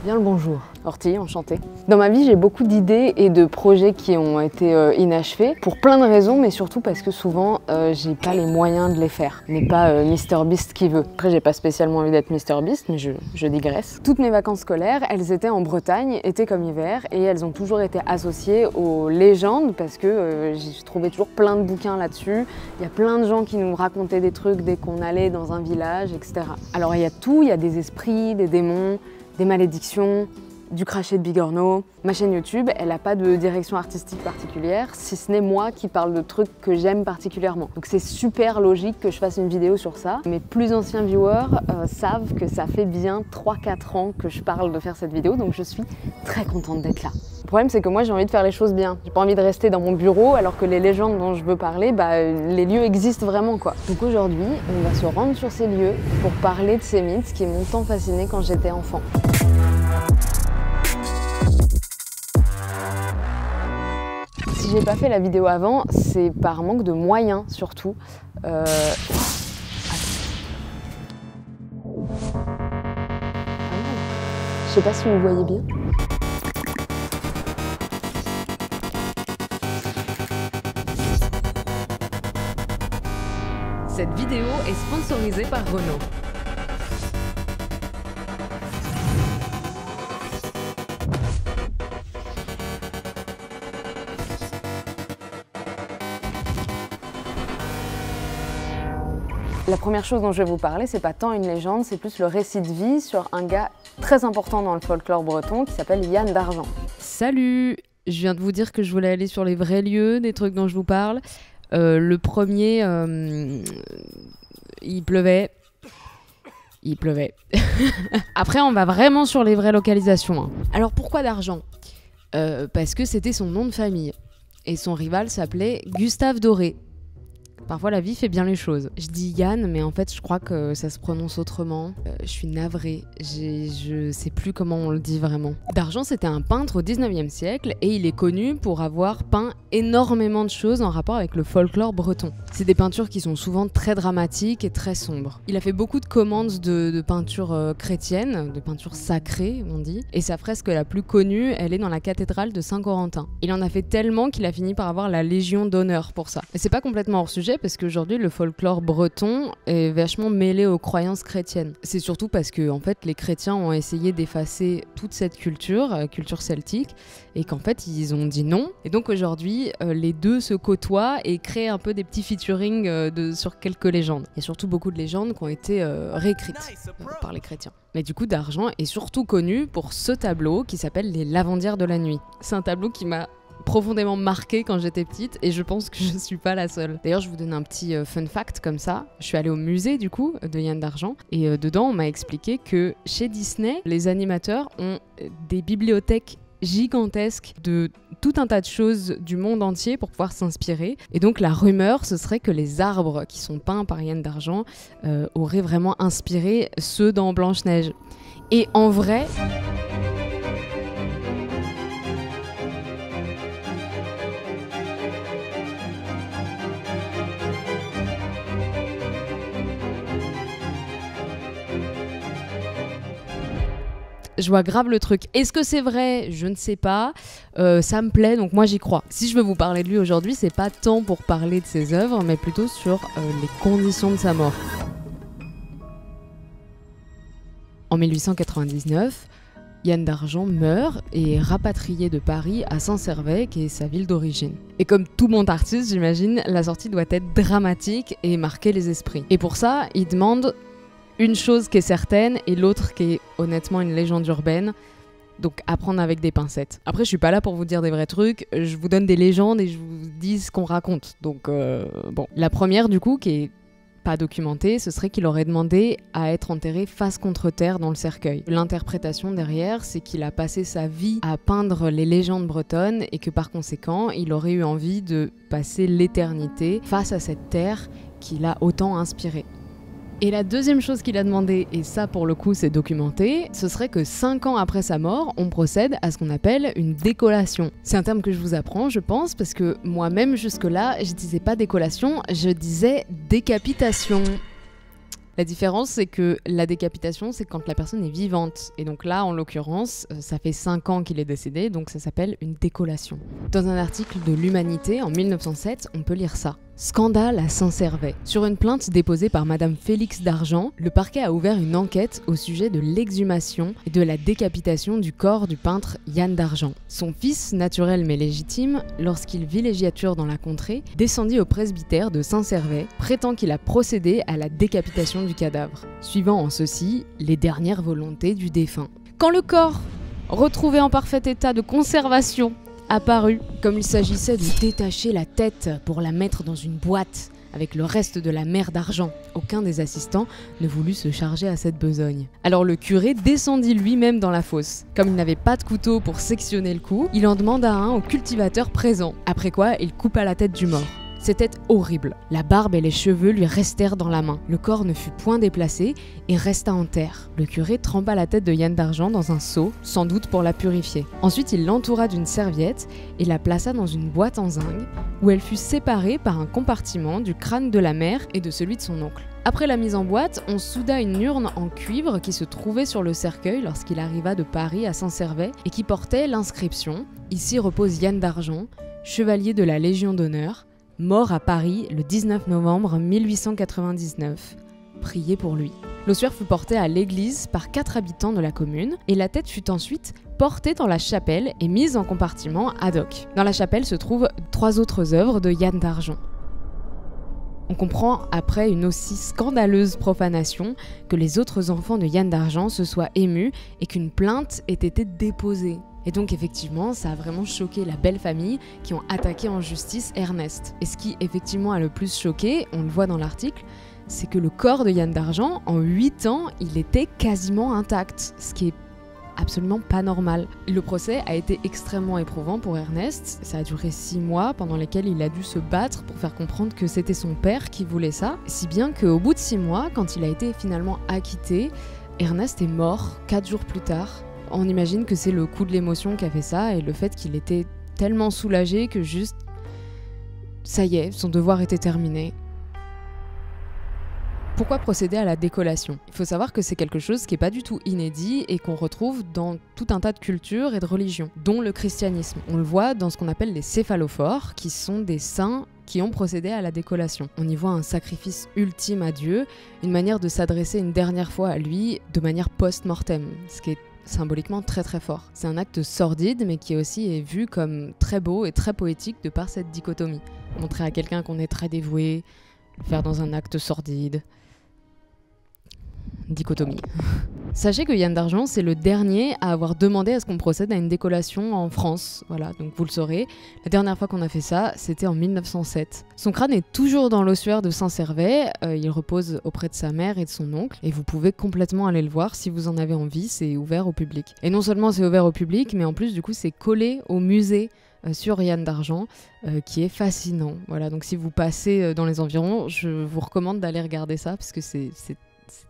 Bien le bonjour. Ortie, enchantée. Dans ma vie, j'ai beaucoup d'idées et de projets qui ont été inachevés pour plein de raisons, mais surtout parce que souvent, j'ai pas les moyens de les faire. Je n'ai pas MrBeast qui veut. Après, j'ai pas spécialement envie d'être MrBeast, mais je digresse. Toutes mes vacances scolaires, elles étaient en Bretagne, été comme hiver, et elles ont toujours été associées aux légendes parce que j'ai trouvé toujours plein de bouquins là-dessus. Il y a plein de gens qui nous racontaient des trucs dès qu'on allait dans un village, etc. Alors il y a tout, il y a des esprits, des démons, des malédictions, du crachet de Bigorneau. Ma chaîne YouTube, elle n'a pas de direction artistique particulière, si ce n'est moi qui parle de trucs que j'aime particulièrement. Donc c'est super logique que je fasse une vidéo sur ça. Mes plus anciens viewers savent que ça fait bien 3-4 ans que je parle de faire cette vidéo, donc je suis très contente d'être là. Le problème, c'est que moi, j'ai envie de faire les choses bien. J'ai pas envie de rester dans mon bureau, alors que les légendes dont je veux parler, les lieux existent vraiment, quoi. Donc aujourd'hui, on va se rendre sur ces lieux pour parler de ces mythes qui m'ont tant fascinée quand j'étais enfant. Si j'ai pas fait la vidéo avant, c'est par manque de moyens, surtout. Je sais pas si vous voyez bien. Cette vidéo est sponsorisée par Renault. La première chose dont je vais vous parler, c'est pas tant une légende, c'est plus le récit de vie sur un gars très important dans le folklore breton qui s'appelle Yann d'Argent. Salut! Je viens de vous dire que je voulais aller sur les vrais lieux, des trucs dont je vous parle. Le premier, il pleuvait. Après, on va vraiment sur les vraies localisations. Alors pourquoi d'Argent? Parce que c'était son nom de famille. Et son rival s'appelait Gustave Doré. Parfois, la vie fait bien les choses. Je dis Yann, mais en fait, je crois que ça se prononce autrement. Je suis navrée. Je sais plus comment on le dit vraiment. D'Argent, c'était un peintre au 19e siècle et il est connu pour avoir peint énormément de choses en rapport avec le folklore breton. C'est des peintures qui sont souvent très dramatiques et très sombres. Il a fait beaucoup de commandes de peintures chrétiennes, de peintures sacrées, on dit. Et sa fresque la plus connue, elle est dans la cathédrale de Saint-Corentin. Il en a fait tellement qu'il a fini par avoir la Légion d'honneur pour ça. Et c'est pas complètement hors sujet, parce qu'aujourd'hui le folklore breton est vachement mêlé aux croyances chrétiennes. C'est surtout parce que en fait les chrétiens ont essayé d'effacer toute cette culture celtique, et qu'en fait ils ont dit non. Et donc aujourd'hui les deux se côtoient et créent un peu des petits featuring sur quelques légendes. Il y a surtout beaucoup de légendes qui ont été réécrites par les chrétiens. Mais du coup d'Argent est surtout connu pour ce tableau qui s'appelle Les Lavandières de la Nuit. C'est un tableau qui m'a profondément marquée quand j'étais petite et je pense que je suis pas la seule. D'ailleurs, je vous donne un petit fun fact comme ça. Je suis allée au musée du coup de Yann d'Argent et dedans on m'a expliqué que chez Disney, les animateurs ont des bibliothèques gigantesques de tout un tas de choses du monde entier pour pouvoir s'inspirer. Et donc la rumeur, ce serait que les arbres qui sont peints par Yann d'Argent auraient vraiment inspiré ceux dans Blanche-Neige. Et en vrai... Je vois grave le truc. Est-ce que c'est vrai? Je ne sais pas. Ça me plaît, donc moi j'y crois. Si je veux vous parler de lui aujourd'hui, c'est pas tant pour parler de ses œuvres, mais plutôt sur les conditions de sa mort. En 1899, Yann d'Argent meurt et est rapatrié de Paris à Saint-Servais, qui est sa ville d'origine. Et comme tout bon artiste, j'imagine, la sortie doit être dramatique et marquer les esprits. Et pour ça, il demande une chose qui est certaine et l'autre qui est honnêtement une légende urbaine, donc à prendre avec des pincettes. Après, je suis pas là pour vous dire des vrais trucs, je vous donne des légendes et je vous dis ce qu'on raconte. Donc bon. La première du coup, qui est pas documentée, ce serait qu'il aurait demandé à être enterré face contre terre dans le cercueil. L'interprétation derrière, c'est qu'il a passé sa vie à peindre les légendes bretonnes et que par conséquent, il aurait eu envie de passer l'éternité face à cette terre qui l'a autant inspiré. Et la deuxième chose qu'il a demandé, et ça pour le coup c'est documenté, ce serait que 5 ans après sa mort, on procède à ce qu'on appelle une décollation. C'est un terme que je vous apprends, je pense, parce que moi-même jusque-là, je disais pas décollation, je disais décapitation. La différence, c'est que la décapitation, c'est quand la personne est vivante. Et donc là, en l'occurrence, ça fait 5 ans qu'il est décédé, donc ça s'appelle une décollation. Dans un article de l'Humanité, en 1907, on peut lire ça. Scandale à Saint-Servais. Sur une plainte déposée par Madame Félix d'Argent, le parquet a ouvert une enquête au sujet de l'exhumation et de la décapitation du corps du peintre Yann d'Argent. Son fils, naturel mais légitime, lorsqu'il villégiature dans la contrée, descendit au presbytère de Saint-Servais, prétend qu'il a procédé à la décapitation du cadavre, suivant en ceci les dernières volontés du défunt. Quand le corps, retrouvé en parfait état de conservation, apparu, comme il s'agissait de détacher la tête pour la mettre dans une boîte avec le reste de la mer d'argent. Aucun des assistants ne voulut se charger à cette besogne. Alors le curé descendit lui-même dans la fosse. Comme il n'avait pas de couteau pour sectionner le cou, il en demanda un au cultivateur présent. Après quoi, il coupa la tête du mort. C'était horrible. La barbe et les cheveux lui restèrent dans la main. Le corps ne fut point déplacé et resta en terre. Le curé trempa la tête de Yann d'Argent dans un seau, sans doute pour la purifier. Ensuite, il l'entoura d'une serviette et la plaça dans une boîte en zinc, où elle fut séparée par un compartiment du crâne de la mère et de celui de son oncle. Après la mise en boîte, on souda une urne en cuivre qui se trouvait sur le cercueil lorsqu'il arriva de Paris à Saint-Servais et qui portait l'inscription « Ici repose Yann d'Argent, chevalier de la Légion d'honneur, mort à Paris le 19 novembre 1899. Priez pour lui. » L'ossuaire fut porté à l'église par 4 habitants de la commune et la tête fut ensuite portée dans la chapelle et mise en compartiment ad hoc. Dans la chapelle se trouvent 3 autres œuvres de Yann d'Argent. On comprend après une aussi scandaleuse profanation que les autres enfants de Yann d'Argent se soient émus et qu'une plainte ait été déposée. Et donc effectivement, ça a vraiment choqué la belle famille qui ont attaqué en justice Ernest. Et ce qui effectivement a le plus choqué, on le voit dans l'article, c'est que le corps de Yann d'Argent, en 8 ans, il était quasiment intact, ce qui est absolument pas normal. Le procès a été extrêmement éprouvant pour Ernest. Ça a duré 6 mois pendant lesquels il a dû se battre pour faire comprendre que c'était son père qui voulait ça. Si bien qu'au bout de 6 mois, quand il a été finalement acquitté, Ernest est mort 4 jours plus tard. On imagine que c'est le coup de l'émotion qui a fait ça et le fait qu'il était tellement soulagé que juste, ça y est, son devoir était terminé. Pourquoi procéder à la décollation ? Il faut savoir que c'est quelque chose qui n'est pas du tout inédit et qu'on retrouve dans tout un tas de cultures et de religions, dont le christianisme. On le voit dans ce qu'on appelle les céphalophores, qui sont des saints qui ont procédé à la décollation. On y voit un sacrifice ultime à Dieu, une manière de s'adresser une dernière fois à lui de manière post-mortem, ce qui est symboliquement très très fort. C'est un acte sordide mais qui aussi est vu comme très beau et très poétique de par cette dichotomie. Montrer à quelqu'un qu'on est très dévoué, le faire dans un acte sordide. Dichotomie. Sachez que Yann d'Argent, c'est le dernier à avoir demandé à ce qu'on procède à une décollation en France. Voilà, donc vous le saurez. La dernière fois qu'on a fait ça, c'était en 1907. Son crâne est toujours dans l'ossuaire de Saint-Servais. Il repose auprès de sa mère et de son oncle. Et vous pouvez complètement aller le voir si vous en avez envie. C'est ouvert au public. Et non seulement c'est ouvert au public, mais en plus, du coup, c'est collé au musée sur Yann d'Argent, qui est fascinant. Voilà, donc si vous passez dans les environs, je vous recommande d'aller regarder ça, parce que c'est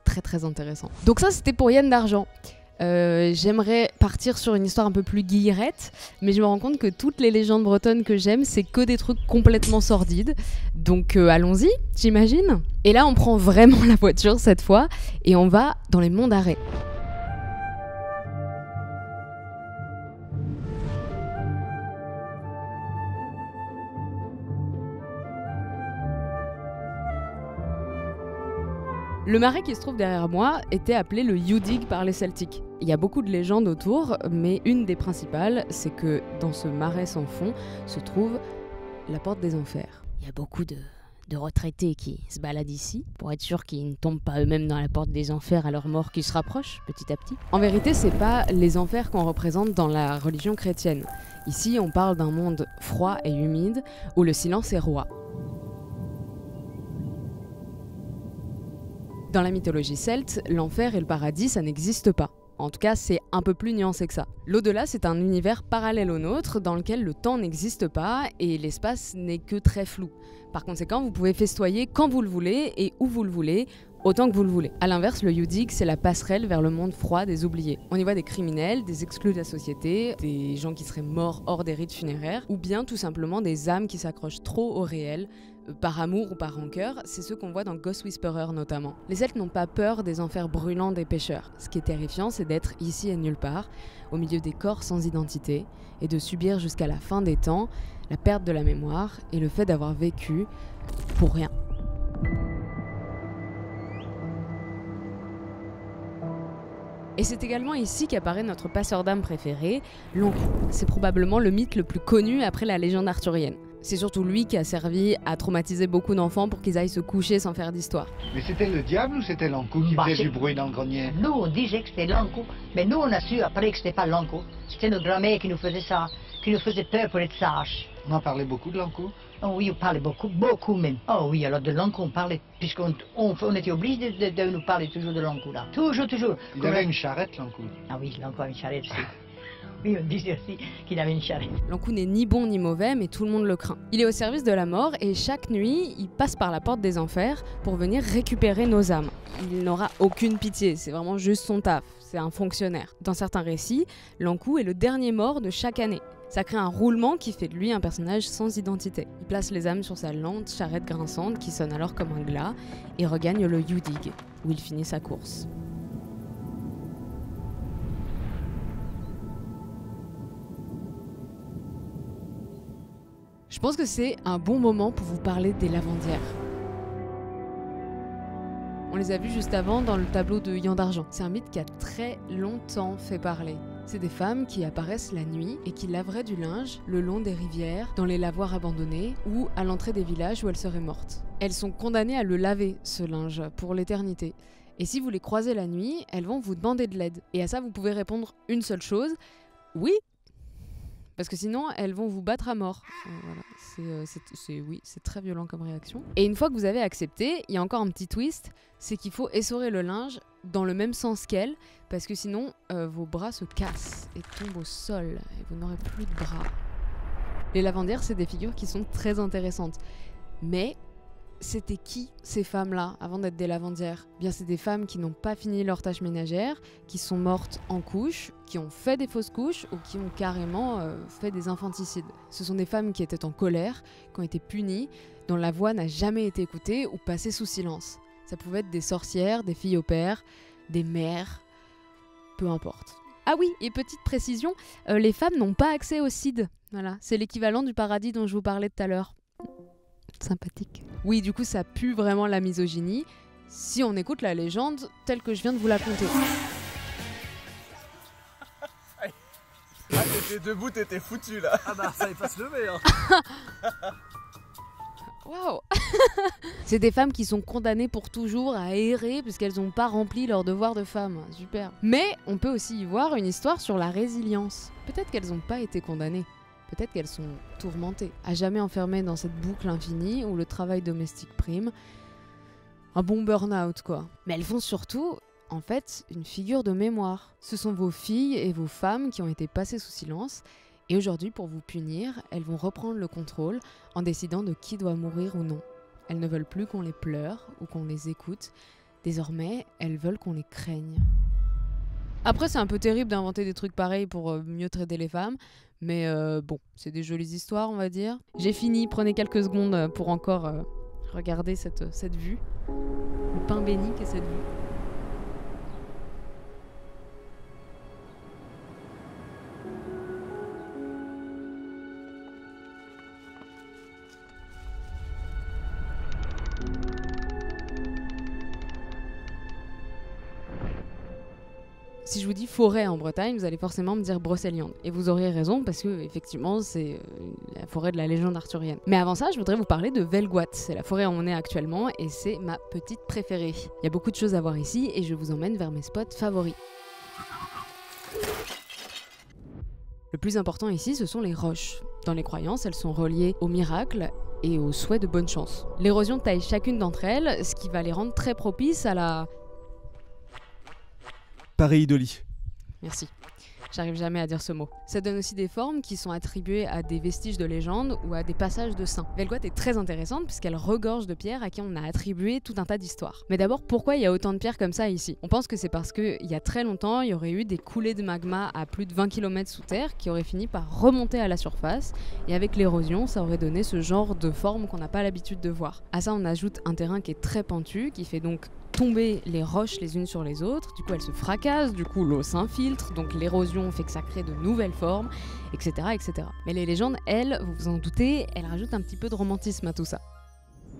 très très intéressant. Donc ça, c'était pour Yann d'Argent. J'aimerais partir sur une histoire un peu plus guillerette, mais je me rends compte que toutes les légendes bretonnes que j'aime, c'est que des trucs complètement sordides. Donc allons-y, j'imagine. Et là, on prend vraiment la voiture cette fois, et on va dans les Monts d'Arrée. Le marais qui se trouve derrière moi était appelé le Udig par les Celtiques. Il y a beaucoup de légendes autour, mais une des principales, c'est que dans ce marais sans fond se trouve la porte des enfers. Il y a beaucoup de retraités qui se baladent ici, pour être sûr qu'ils ne tombent pas eux-mêmes dans la porte des enfers à leur mort qui se rapproche petit à petit. En vérité, c'est pas les enfers qu'on représente dans la religion chrétienne. Ici, on parle d'un monde froid et humide, où le silence est roi. Dans la mythologie celte, l'enfer et le paradis, ça n'existe pas. En tout cas, c'est un peu plus nuancé que ça. L'au-delà, c'est un univers parallèle au nôtre, dans lequel le temps n'existe pas et l'espace n'est que très flou. Par conséquent, vous pouvez festoyer quand vous le voulez et où vous le voulez, autant que vous le voulez. A l'inverse, le Youdig, c'est la passerelle vers le monde froid des oubliés. On y voit des criminels, des exclus de la société, des gens qui seraient morts hors des rites funéraires, ou bien tout simplement des âmes qui s'accrochent trop au réel, par amour ou par rancœur. C'est ceux qu'on voit dans Ghost Whisperer notamment. Les Celtes n'ont pas peur des enfers brûlants des pêcheurs. Ce qui est terrifiant, c'est d'être ici et nulle part, au milieu des corps sans identité, et de subir jusqu'à la fin des temps la perte de la mémoire et le fait d'avoir vécu pour rien. Et c'est également ici qu'apparaît notre passeur d'âme préféré, l'Ankou. C'est probablement le mythe le plus connu après la légende arthurienne. C'est surtout lui qui a servi à traumatiser beaucoup d'enfants pour qu'ils aillent se coucher sans faire d'histoire. Mais c'était le diable ou c'était l'Ankou qui faisait du bruit dans le grenier? Nous, on disait que c'était l'Ankou, mais nous, on a su après que c'était pas l'Ankou. C'était notre grand-mère qui nous faisait ça, qui nous faisait peur pour être sages. On en parlait beaucoup de l'Ankou? Oh oui, on parlait beaucoup, beaucoup même. Oh oui, alors de l'Ankou, on parlait, puisqu'on était obligé de nous parler toujours de l'Ankou, là. Toujours, toujours. Il avait une charrette, l'Ankou. Ah oui, l'Ankou avait une charrette aussi. Oui, on disait aussi qu'il avait une charrette. L'Ankou n'est ni bon ni mauvais, mais tout le monde le craint. Il est au service de la mort et chaque nuit, il passe par la porte des enfers pour venir récupérer nos âmes. Il n'aura aucune pitié, c'est vraiment juste son taf, c'est un fonctionnaire. Dans certains récits, l'Ankou est le dernier mort de chaque année. Ça crée un roulement qui fait de lui un personnage sans identité. Il place les âmes sur sa lente charrette grinçante qui sonne alors comme un glas et regagne le Youdig, où il finit sa course. Je pense que c'est un bon moment pour vous parler des lavandières. On les a vus juste avant dans le tableau de Yan d'Argent. C'est un mythe qui a très longtemps fait parler. C'est des femmes qui apparaissent la nuit et qui laveraient du linge le long des rivières, dans les lavoirs abandonnés ou à l'entrée des villages où elles seraient mortes. Elles sont condamnées à le laver, ce linge, pour l'éternité. Et si vous les croisez la nuit, elles vont vous demander de l'aide. Et à ça, vous pouvez répondre une seule chose, oui, parce que sinon, elles vont vous battre à mort. Voilà. C'est très violent comme réaction. Et une fois que vous avez accepté, il y a encore un petit twist, c'est qu'il faut essorer le linge dans le même sens qu'elle, parce que sinon, vos bras se cassent et tombent au sol, et vous n'aurez plus de bras. Les lavandières, c'est des figures qui sont très intéressantes. Mais c'était qui ces femmes-là avant d'être des lavandières? Bien, c'est des femmes qui n'ont pas fini leur tâche ménagère, qui sont mortes en couches, qui ont fait des fausses couches ou qui ont carrément fait des infanticides. Ce sont des femmes qui étaient en colère, qui ont été punies, dont la voix n'a jamais été écoutée ou passée sous silence. Ça pouvait être des sorcières, des filles au père, des mères, peu importe. Ah oui, et petite précision, les femmes n'ont pas accès au Cid. Voilà, c'est l'équivalent du paradis dont je vous parlais tout à l'heure. Sympathique. Oui, du coup, ça pue vraiment la misogynie si on écoute la légende telle que je viens de vous la conter. Ah, t'étais debout, t'étais foutu là. Ah bah, ça allait pas se lever, hein. Waouh. C'est des femmes qui sont condamnées pour toujours à errer puisqu'elles n'ont pas rempli leur devoir de femme. Super. Mais on peut aussi y voir une histoire sur la résilience. Peut-être qu'elles n'ont pas été condamnées. Peut-être qu'elles sont tourmentées, à jamais enfermées dans cette boucle infinie où le travail domestique prime. Un bon burn-out, quoi. Mais elles font surtout, en fait, une figure de mémoire. Ce sont vos filles et vos femmes qui ont été passées sous silence. Et aujourd'hui, pour vous punir, elles vont reprendre le contrôle en décidant de qui doit mourir ou non. Elles ne veulent plus qu'on les pleure ou qu'on les écoute. Désormais, elles veulent qu'on les craigne. Après, c'est un peu terrible d'inventer des trucs pareils pour mieux traiter les femmes. Mais bon, c'est des jolies histoires, on va dire. J'ai fini, prenez quelques secondes pour encore regarder cette vue. Le pain béni qu'est cette vue. Si je vous dis forêt en Bretagne, vous allez forcément me dire Brocéliande. Et vous auriez raison parce que effectivement c'est la forêt de la légende arthurienne. Mais avant ça, je voudrais vous parler de Velgoat. C'est la forêt où on est actuellement et c'est ma petite préférée. Il y a beaucoup de choses à voir ici et je vous emmène vers mes spots favoris. Le plus important ici, ce sont les roches. Dans les croyances, elles sont reliées au miracle et au souhait de bonne chance. L'érosion taille chacune d'entre elles, ce qui va les rendre très propices à la... Pareildolie. Merci. J'arrive jamais à dire ce mot. Ça donne aussi des formes qui sont attribuées à des vestiges de légende ou à des passages de saints. Velgoat est très intéressante puisqu'elle regorge de pierres à qui on a attribué tout un tas d'histoires. Mais d'abord, pourquoi il y a autant de pierres comme ça ici? On pense que c'est parce qu'il y a très longtemps, il y aurait eu des coulées de magma à plus de 20 km sous terre qui auraient fini par remonter à la surface, et avec l'érosion, ça aurait donné ce genre de forme qu'on n'a pas l'habitude de voir. À ça, on ajoute un terrain qui est très pentu, qui fait donc tomber les roches les unes sur les autres, du coup elles se fracassent, du coup l'eau s'infiltre, donc l'érosion fait que ça crée de nouvelles formes, etc., etc. Mais les légendes, elles, vous vous en doutez, elles rajoutent un petit peu de romantisme à tout ça.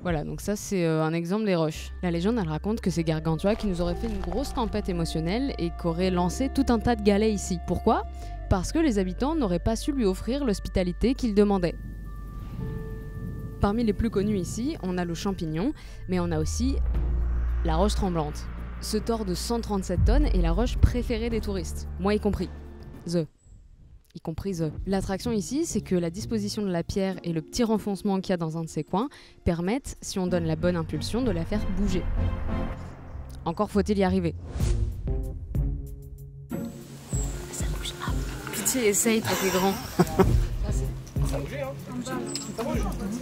Voilà, donc ça c'est un exemple des roches. La légende, elle raconte que c'est Gargantua qui nous aurait fait une grosse tempête émotionnelle et qu'aurait lancé tout un tas de galets ici. Pourquoi ? Parce que les habitants n'auraient pas su lui offrir l'hospitalité qu'il demandait. Parmi les plus connus ici, on a le champignon, mais on a aussi la roche tremblante. Ce tore de 137 tonnes est la roche préférée des touristes, moi y compris. Y compris The. L'attraction ici, c'est que la disposition de la pierre et le petit renfoncement qu'il y a dans un de ses coins permettent, si on donne la bonne impulsion, de la faire bouger. Encore faut-il y arriver. Ça bouge pas. Pitié, essaye, toi t'es grand. Ça a bougé, hein.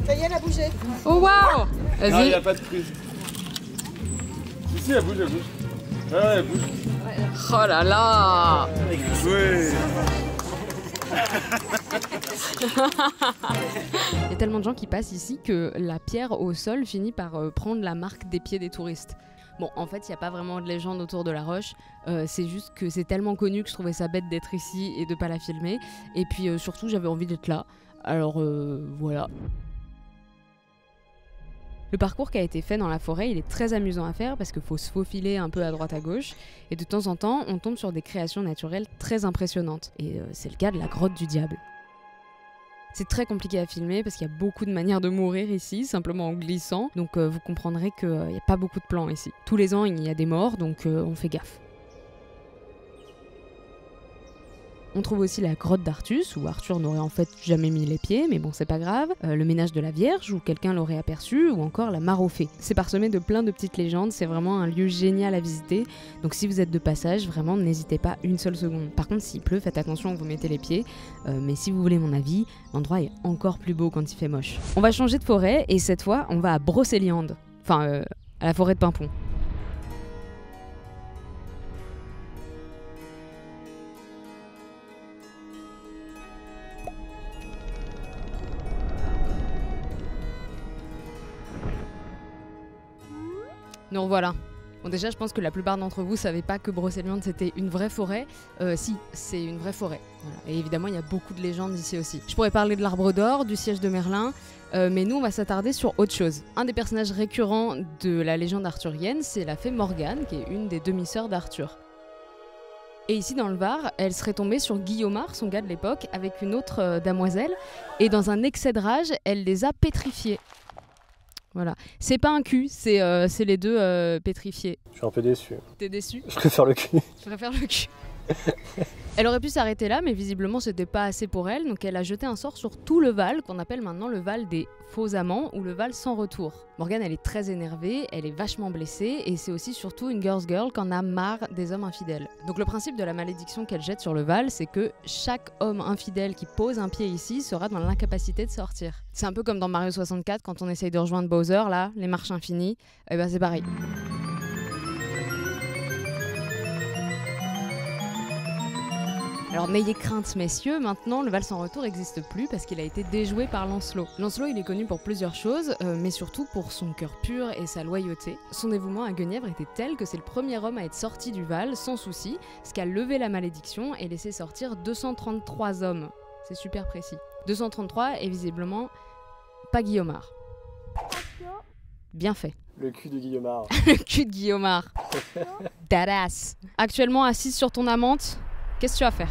Ça y est, elle a bougé. Oh waouh! Non, il Vas-y. n'y a pas de prise. Si, elle bouge, elle bouge. Ouais, elle bouge. Oh là là! Ouais. Il y a tellement de gens qui passent ici que la pierre au sol finit par prendre la marque des pieds des touristes. Bon, en fait, il n'y a pas vraiment de légende autour de la roche. C'est juste que c'est tellement connu que je trouvais ça bête d'être ici et de pas la filmer. Et puis surtout, j'avais envie d'être là. Alors voilà. Le parcours qui a été fait dans la forêt, il est très amusant à faire parce qu'il faut se faufiler un peu à droite à gauche. Et de temps en temps, on tombe sur des créations naturelles très impressionnantes. Et c'est le cas de la grotte du diable. C'est très compliqué à filmer parce qu'il y a beaucoup de manières de mourir ici, simplement en glissant. Donc vous comprendrez qu'il n'y a pas beaucoup de plans ici. Tous les ans, il y a des morts, donc on fait gaffe. On trouve aussi la grotte d'Artus, où Arthur n'aurait en fait jamais mis les pieds, mais bon, c'est pas grave. Le ménage de la Vierge, où quelqu'un l'aurait aperçu, ou encore la mare aux fées. C'est parsemé de plein de petites légendes, c'est vraiment un lieu génial à visiter. Donc si vous êtes de passage, vraiment, n'hésitez pas une seule seconde. Par contre, s'il pleut, faites attention où vous mettez les pieds. Mais si vous voulez mon avis, l'endroit est encore plus beau quand il fait moche. On va changer de forêt, et cette fois, on va à Brocéliande. Enfin, à la forêt de Pimpon. Nous revoilà. Bon, déjà, je pense que la plupart d'entre vous ne savaient pas que Brocéliande c'était une vraie forêt. Si, c'est une vraie forêt. Voilà. Et évidemment, il y a beaucoup de légendes ici aussi. Je pourrais parler de l'arbre d'or, du siège de Merlin, mais nous, on va s'attarder sur autre chose. Un des personnages récurrents de la légende arthurienne, c'est la fée Morgane, qui est une des demi-sœurs d'Arthur. Et ici, dans le Var, elle serait tombée sur Guillaumard, son gars de l'époque, avec une autre damoiselle, et dans un excès de rage, elle les a pétrifiés. Voilà. C'est pas un cul, c'est les deux pétrifiés. Je suis un peu déçu. T'es déçu? Je préfère le cul. Je préfère le cul. Elle aurait pu s'arrêter là, mais visiblement c'était pas assez pour elle, donc elle a jeté un sort sur tout le Val, qu'on appelle maintenant le Val des faux amants, ou le Val sans retour. Morgane, elle est très énervée, elle est vachement blessée, et c'est aussi surtout une girl's girl qui en a marre des hommes infidèles. Donc le principe de la malédiction qu'elle jette sur le Val, c'est que chaque homme infidèle qui pose un pied ici sera dans l'incapacité de sortir. C'est un peu comme dans Mario 64, quand on essaye de rejoindre Bowser, là, les marches infinies, et ben c'est pareil. Alors n'ayez crainte messieurs, maintenant le Val sans retour n'existe plus parce qu'il a été déjoué par Lancelot. Lancelot il est connu pour plusieurs choses, mais surtout pour son cœur pur et sa loyauté. Son dévouement à Guenièvre était tel que c'est le premier homme à être sorti du Val sans souci, ce qui a levé la malédiction et laissé sortir 233 hommes. C'est super précis. 233 et visiblement pas Guillaumard. Bien fait. Le cul de Guillaumard. Le cul de Guillaumard. Badass. Actuellement assise sur ton amante, qu'est-ce que tu vas faire?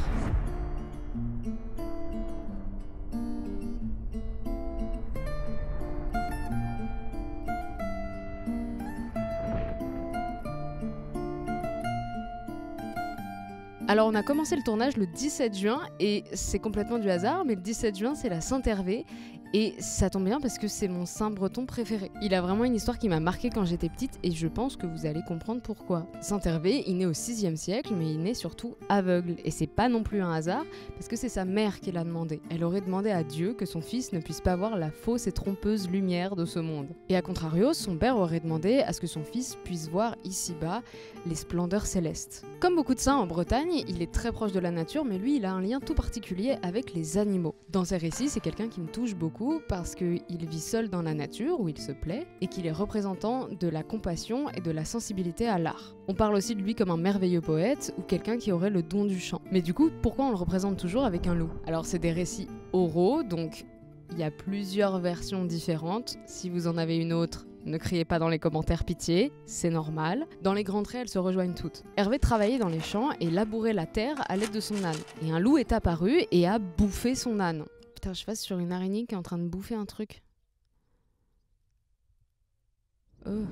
Alors on a commencé le tournage le 17 juin et c'est complètement du hasard, mais le 17 juin c'est la Saint-Hervé Et ça tombe bien parce que c'est mon saint breton préféré. Il a vraiment une histoire qui m'a marquée quand j'étais petite et je pense que vous allez comprendre pourquoi. Saint Hervé, il naît au 6e siècle, mais il naît surtout aveugle. Et c'est pas non plus un hasard, parce que c'est sa mère qui l'a demandé. Elle aurait demandé à Dieu que son fils ne puisse pas voir la fausse et trompeuse lumière de ce monde. Et à contrario, son père aurait demandé à ce que son fils puisse voir ici-bas les splendeurs célestes. Comme beaucoup de saints en Bretagne, il est très proche de la nature, mais lui, il a un lien tout particulier avec les animaux. Dans ses récits, c'est quelqu'un qui me touche beaucoup parce qu'il vit seul dans la nature, où il se plaît, et qu'il est représentant de la compassion et de la sensibilité à l'art. On parle aussi de lui comme un merveilleux poète ou quelqu'un qui aurait le don du chant. Mais du coup, pourquoi on le représente toujours avec un loup? Alors c'est des récits oraux, donc il y a plusieurs versions différentes. Si vous en avez une autre, ne criez pas dans les commentaires, pitié, c'est normal. Dans les grands traits, elles se rejoignent toutes. Hervé travaillait dans les champs et labourait la terre à l'aide de son âne. Et un loup est apparu et a bouffé son âne. Putain, je passe sur une araignée qui est en train de bouffer un truc.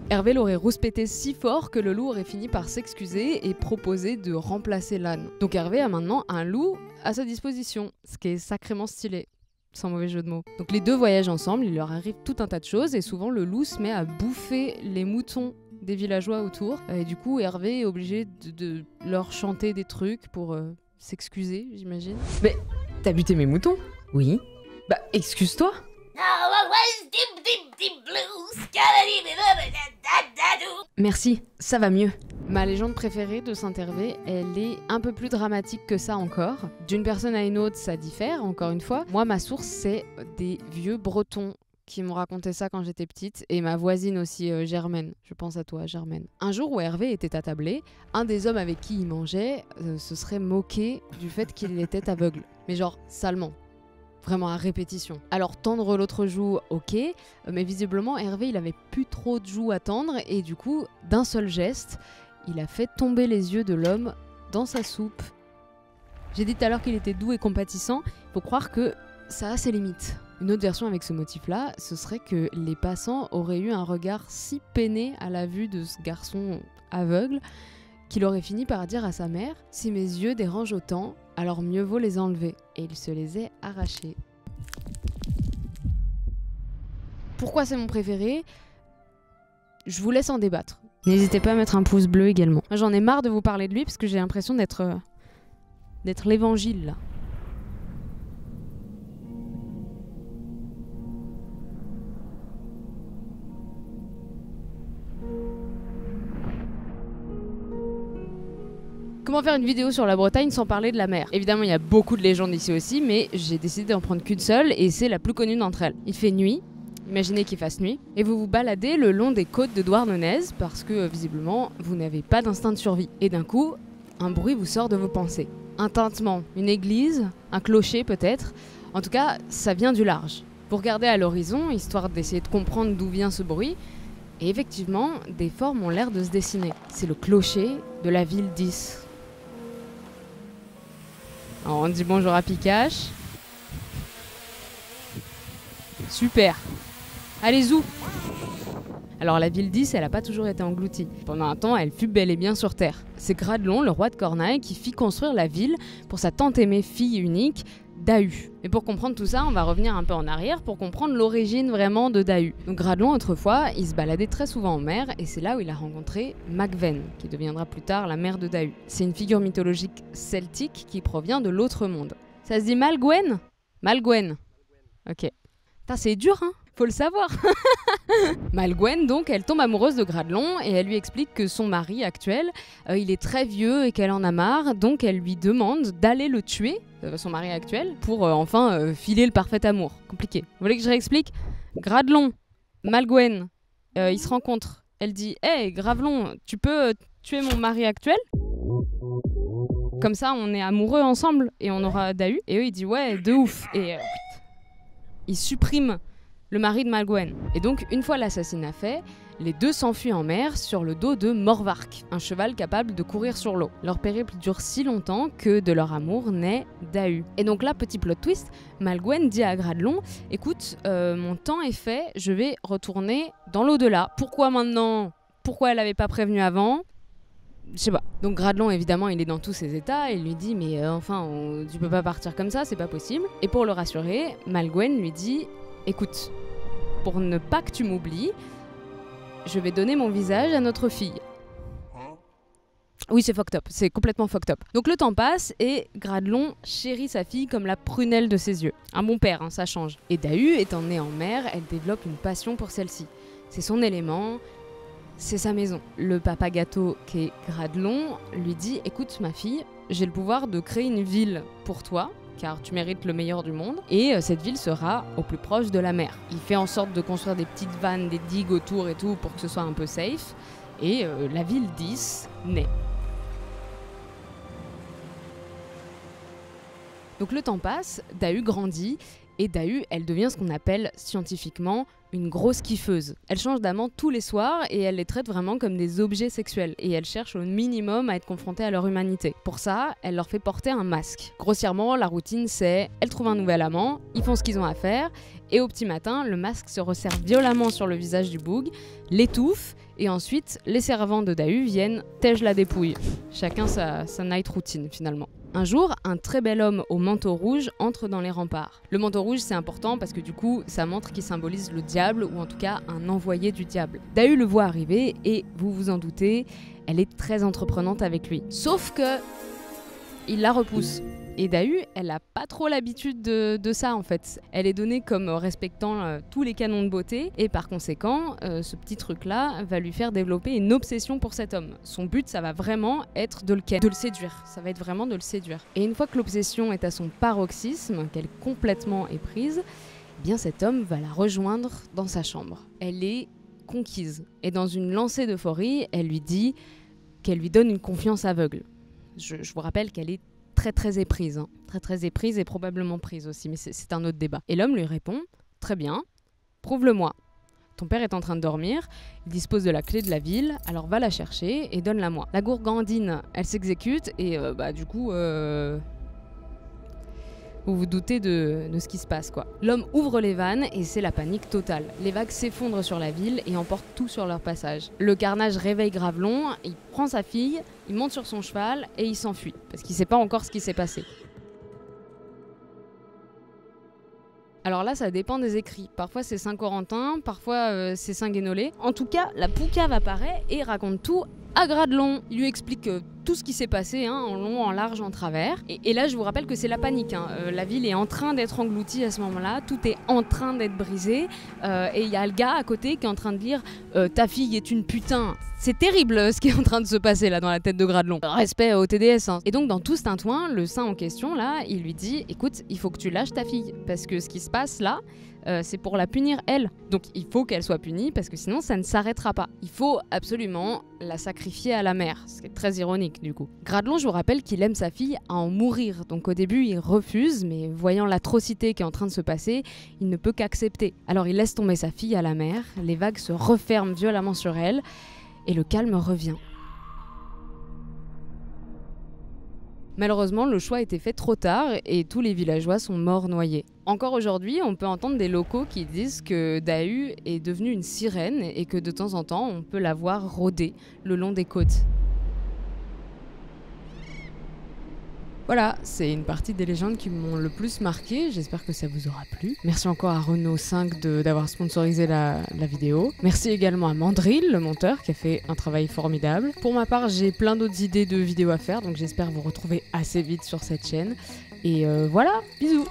Hervé l'aurait rouspété si fort que le loup aurait fini par s'excuser et proposer de remplacer l'âne. Donc Hervé a maintenant un loup à sa disposition, ce qui est sacrément stylé. Sans mauvais jeu de mots. Donc les deux voyagent ensemble, il leur arrive tout un tas de choses et souvent le loup se met à bouffer les moutons des villageois autour. Et du coup Hervé est obligé de leur chanter des trucs pour s'excuser, j'imagine. Mais t'as buté mes moutons? Oui. Bah excuse-toi. Merci, ça va mieux. Ma légende préférée de Saint Hervé, elle est un peu plus dramatique que ça encore. D'une personne à une autre, ça diffère, encore une fois. Moi, ma source, c'est des vieux Bretons qui m'ont raconté ça quand j'étais petite, et ma voisine aussi, Germaine. Je pense à toi, Germaine. Un jour où Hervé était attablé, un des hommes avec qui il mangeait se serait moqué du fait qu'il était aveugle. Mais genre, salement. Vraiment à répétition. Alors tendre l'autre joue, ok, mais visiblement Hervé il avait plus trop de joues à tendre et du coup, d'un seul geste, il a fait tomber les yeux de l'homme dans sa soupe. J'ai dit tout à l'heure qu'il était doux et compatissant, il faut croire que ça a ses limites. Une autre version avec ce motif-là, ce serait que les passants auraient eu un regard si peiné à la vue de ce garçon aveugle qu'il aurait fini par dire à sa mère « Si mes yeux dérangent autant, alors mieux vaut les enlever ». Et il se les est arrachés. Pourquoi c'est mon préféré? Je vous laisse en débattre. N'hésitez pas à mettre un pouce bleu également. Moi, j'en ai marre de vous parler de lui parce que j'ai l'impression d'être l'évangile là. Comment faire une vidéo sur la Bretagne sans parler de la mer? Évidemment, il y a beaucoup de légendes ici aussi, mais j'ai décidé d'en prendre qu'une seule et c'est la plus connue d'entre elles. Il fait nuit, imaginez qu'il fasse nuit, et vous vous baladez le long des côtes de Douarnenez parce que visiblement, vous n'avez pas d'instinct de survie. Et d'un coup, un bruit vous sort de vos pensées. Un tintement, une église, un clocher peut-être. En tout cas, ça vient du large. Vous regardez à l'horizon, histoire d'essayer de comprendre d'où vient ce bruit, et effectivement, des formes ont l'air de se dessiner. C'est le clocher de la ville d'Is. Alors on dit bonjour à Pikachu. Super. Allez, zou. Alors la ville d'Is, elle n'a pas toujours été engloutie. Pendant un temps, elle fut bel et bien sur terre. C'est Gradelon, le roi de Cornaille, qui fit construire la ville pour sa tant aimée fille unique, Dahu. Et pour comprendre tout ça, on va revenir un peu en arrière pour comprendre l'origine vraiment de Dahu. Donc Gradelon, autrefois, il se baladait très souvent en mer et c'est là où il a rencontré Macven, qui deviendra plus tard la mère de Dahu. C'est une figure mythologique celtique qui provient de l'autre monde. Ça se dit Malgwen? Malgwen. Ok. Putain, c'est dur, hein? Faut le savoir. Malgwen, donc, elle tombe amoureuse de Gradelon et elle lui explique que son mari actuel, il est très vieux et qu'elle en a marre, donc elle lui demande d'aller le tuer, son mari actuel, pour enfin filer le parfait amour. Compliqué. Vous voulez que je réexplique? Gradelon, Malgwen, ils se rencontrent. Elle dit « Hey, Gravelon, tu peux tuer mon mari actuel ? Comme ça, on est amoureux ensemble et on aura Dahu. » Et eux, ils disent « Ouais, de ouf !» Et ils suppriment le mari de Malgwen. Et donc, une fois l'assassinat fait, les deux s'enfuient en mer sur le dos de Morvark, un cheval capable de courir sur l'eau. Leur périple dure si longtemps que de leur amour naît Dahu. Et donc là, petit plot twist, Malgwen dit à Gradelon « Écoute, mon temps est fait, je vais retourner dans l'au-delà. Pourquoi maintenant? Pourquoi elle n'avait pas prévenu avant ?» Je sais pas. Donc Gradelon, évidemment, il est dans tous ses états, il lui dit « Mais enfin, tu peux pas partir comme ça, c'est pas possible. » Et pour le rassurer, Malgwen lui dit « écoute, pour ne pas que tu m'oublies, je vais donner mon visage à notre fille. Oui, c'est fucked up, c'est complètement fucked up. Donc le temps passe et Gradelon chérit sa fille comme la prunelle de ses yeux. Un bon père, hein, ça change. Et Dahu, étant née en mer, elle développe une passion pour celle-ci. C'est son élément, c'est sa maison. Le papa gâteau qui est Gradelon lui dit « Écoute ma fille, j'ai le pouvoir de créer une ville pour toi, car tu mérites le meilleur du monde, et cette ville sera au plus proche de la mer. » Il fait en sorte de construire des petites vannes, des digues autour et tout pour que ce soit un peu safe, et la ville 10 naît. Donc le temps passe, Dahu grandit, et Dahu, elle devient ce qu'on appelle scientifiquement une grosse kiffeuse. Elle change d'amant tous les soirs et elle les traite vraiment comme des objets sexuels. Et elle cherche au minimum à être confrontée à leur humanité. Pour ça, elle leur fait porter un masque. Grossièrement, la routine c'est, elle trouve un nouvel amant, ils font ce qu'ils ont à faire, et au petit matin, le masque se resserre violemment sur le visage du boug, l'étouffe, et ensuite, les servants de Dahu viennent tège la dépouille. Chacun sa night routine finalement. Un jour, un très bel homme au manteau rouge entre dans les remparts. Le manteau rouge, c'est important parce que du coup, ça montre qu'il symbolise le diable ou en tout cas un envoyé du diable. Dahu le voit arriver et, vous vous en doutez, elle est très entreprenante avec lui. Sauf que, il la repousse. Et Dahu, elle n'a pas trop l'habitude de ça en fait. Elle est donnée comme respectant tous les canons de beauté et par conséquent, ce petit truc-là va lui faire développer une obsession pour cet homme. Son but, ça va vraiment être de le séduire. Ça va être vraiment de le séduire. Et une fois que l'obsession est à son paroxysme, qu'elle est complètement éprise, eh bien cet homme va la rejoindre dans sa chambre. Elle est conquise. Et dans une lancée d'euphorie, elle lui dit qu'elle lui donne une confiance aveugle. Je vous rappelle qu'elle est très éprise, hein. Très éprise et probablement prise aussi, mais c'est un autre débat. Et l'homme lui répond « Très bien, prouve-le-moi. Ton père est en train de dormir, il dispose de la clé de la ville, alors va la chercher et donne-la moi. » La gourgandine, elle s'exécute et du coup... Vous vous doutez de ce qui se passe, quoi. L'homme ouvre les vannes et c'est la panique totale. Les vagues s'effondrent sur la ville et emportent tout sur leur passage. Le carnage réveille Gravelon, il prend sa fille, il monte sur son cheval et il s'enfuit, parce qu'il ne sait pas encore ce qui s'est passé. Alors là, ça dépend des écrits. Parfois c'est Saint-Corentin, parfois c'est Saint-Guénolé. En tout cas, la poucave apparaît et raconte tout à Gradelon. Il lui explique tout ce qui s'est passé, hein, en long, en large, en travers. Et là, je vous rappelle que c'est la panique. Hein. La ville est en train d'être engloutie à ce moment-là. Tout est en train d'être brisé. Et il y a le gars à côté qui est en train de dire « Ta fille est une putain ». C'est terrible ce qui est en train de se passer là dans la tête de Gradelon. Respect au TDS. Hein. Et donc dans tout ce tintouin, le saint en question là, il lui dit « Écoute, il faut que tu lâches ta fille. Parce que ce qui se passe là, c'est pour la punir elle. Donc il faut qu'elle soit punie parce que sinon ça ne s'arrêtera pas. Il faut absolument la sacrifier à la mer. » Ce qui est très ironique du coup. Gradelon, je vous rappelle qu'il aime sa fille à en mourir. Donc au début il refuse, mais voyant l'atrocité qui est en train de se passer, il ne peut qu'accepter. Alors il laisse tomber sa fille à la mer, les vagues se referment violemment sur elle, et le calme revient. Malheureusement, le choix a été fait trop tard et tous les villageois sont morts noyés. Encore aujourd'hui, on peut entendre des locaux qui disent que Dahu est devenue une sirène et que de temps en temps, on peut la voir rôder le long des côtes. Voilà, c'est une partie des légendes qui m'ont le plus marqué, j'espère que ça vous aura plu. Merci encore à Renault 5 d'avoir sponsorisé la vidéo. Merci également à Mandrill, le monteur, qui a fait un travail formidable. Pour ma part, j'ai plein d'autres idées de vidéos à faire, donc j'espère vous retrouver assez vite sur cette chaîne. Et voilà, bisous!